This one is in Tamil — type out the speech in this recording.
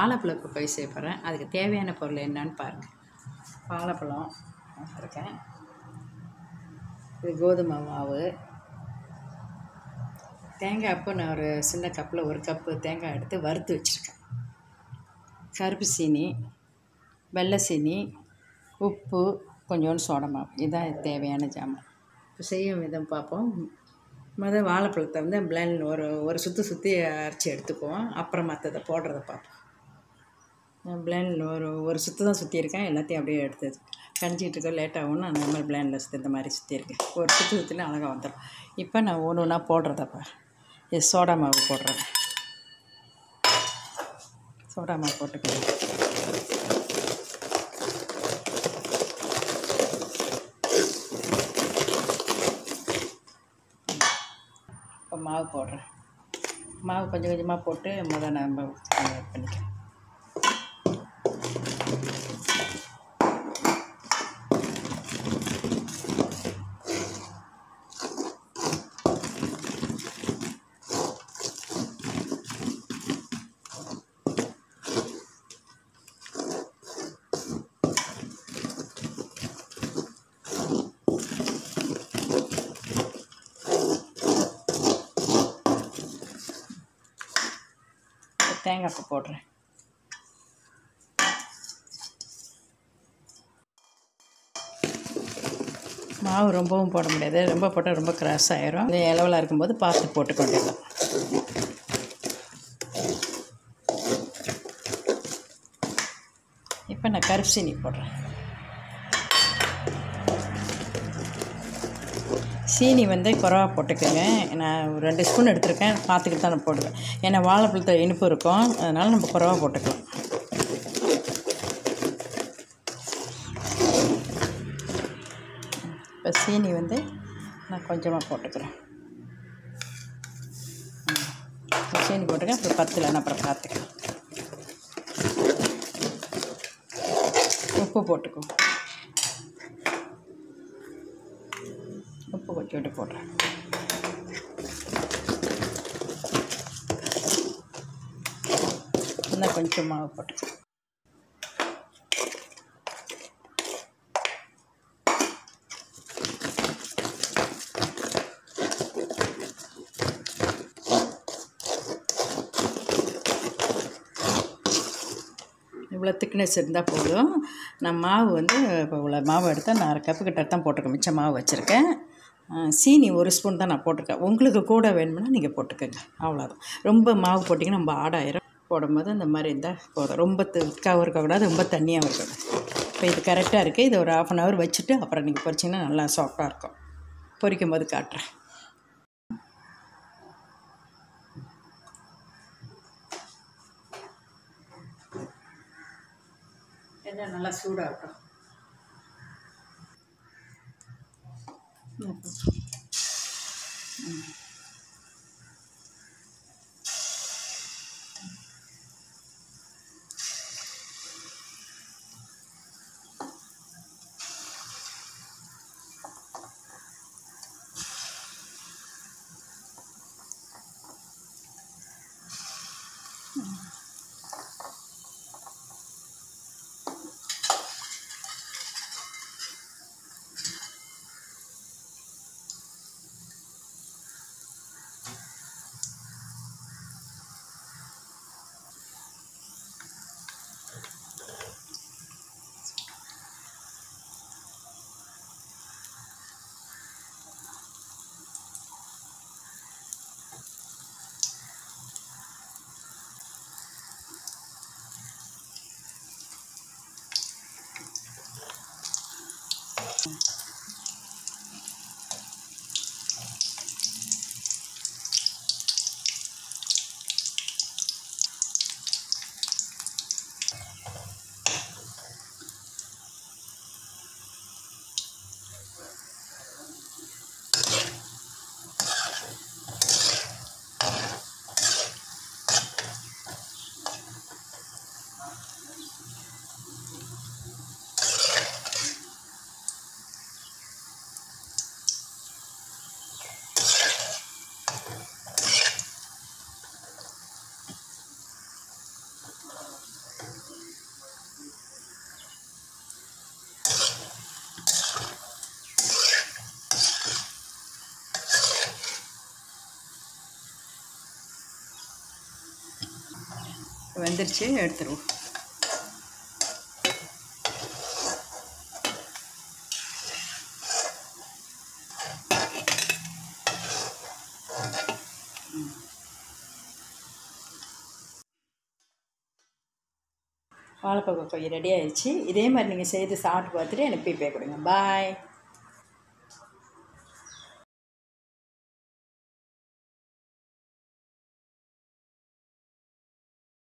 வாழைப்பழ குப்பை செய்ய போகிறேன். அதுக்கு தேவையான பொருள் என்னன்னு பாருங்கள். வாழைப்பழம் எடுத்துருக்கேன். இது கோதுமை மாவு. தேங்காய் அப்போ நான் ஒரு சின்ன கப்பில் 1 கப்பு தேங்காய் எடுத்து வறுத்து வச்சுருக்கேன். கருப்பு சீனி, வெள்ளை சீனி, உப்பு, கொஞ்சோண்டு சோடா மாவு. இதுதான் தேவையான ஜாமான். இப்போ செய்யும் விதம் பார்ப்போம். முதல் வாழைப்பழத்தை வந்து பிளெண்ட் ஒரு சுற்றி அரைச்சி எடுத்துக்குவோம். அப்புறம் மற்றதை போடுறத பார்ப்போம். பிளெண்ட் ஒரு சுற்று தான் சுற்றியிருக்கேன். எல்லாத்தையும் அப்படியே எடுத்து கணிச்சிக்கிட்டு இருக்க லேட் ஆகும்னு நான் இந்த மாதிரி பிளெண்டில் சுற்றி இந்த மாதிரி சுற்றியிருக்கேன். ஒரு சுற்றினா அழகாக வந்துடும். இப்போ நான் ஒன்று ஒன்றா போடுறதப்பா. இது சோடா மாவு போடுறேன். சோடா மாவு போட்டுக்கிறேன். இப்போ மாவு போடுறேன். மாவு கொஞ்சம் கொஞ்சமாக போட்டு முதல் நம்ம பண்ணிக்கிறேன். தேங்காய் பூ போடுறேன். மாவு ரொம்பவும் போட முடியாது. ரொம்ப போட்டால் ரொம்ப கிராஸ் ஆயிரும். இது இலவலாக இருக்கும்போது பார்த்து போட்டு கொண்டுடலாம். இப்போ நான் கருப்பு சீனி போடுறேன். சீனி வந்து குறவா போட்டுக்கோங்க. நான் 2 ஸ்பூன் எடுத்துருக்கேன். பார்த்துக்கிட்டு தான் நான் போடுவேன். ஏன்னா வாழைப்பழத்தில் இனிப்பு இருக்கும். அதனால் நம்ம குறவா போட்டுக்கலாம். இப்போ சீனி வந்து நான் கொஞ்சமாக போட்டுக்கிறேன். சீனி போட்டுக்கேன். அப்புறம் பத்தலைன்னு அப்புறம் பார்த்துக்கலாம். உப்பு போட்டுக்குவோம். உப்பு கொஞ்சோண்டு போடுறேன். இன்னும் கொஞ்சம் மாவு போட்டுக்கிறேன். இவ்வளோ திக்னஸ் இருந்தால் போதும். நான் மாவு வந்து இப்போ இவ்வளோ மாவு எடுத்தால் நான் 1/2 கப்பு கிட்ட தான் போட்டிருக்கேன். மிச்சம் மாவு வச்சுருக்கேன். சீனி 1 ஸ்பூன் தான் நான் போட்டிருக்கேன். உங்களுக்கு கூட வேணும்னா நீங்கள் போட்டுக்கோங்க. அவ்வளோதான். ரொம்ப மாவு போட்டிங்கன்னா ரொம்ப ஆடாயிரும். போடும்போது இந்த மாதிரி இருந்தால் போதும். ரொம்ப திக்காகவும் இருக்கக்கூடாது, ரொம்ப தண்ணியாகவும் இருக்கக்கூடாது. இப்போ இது கரெக்டாக இருக்குது. இது ஒரு 1/2 hour வச்சுட்டு அப்புறம் நீங்கள் பொரிச்சிங்கன்னா நல்லா சாஃப்டாக இருக்கும். பொரிக்கும் போது காட்டுறேன். என்ன நல்லா சூடாகட்டும். வெந்துருச்சு, எடுத்துருவோம். வாழைப்பூ கொய்யா ரெடி ஆயிடுச்சு. இதே மாதிரி நீங்கள் செய்து சாப்பிட்டு பார்த்துட்டு எனக்கு ஃபீட்பேக் கொடுங்க. பாய்.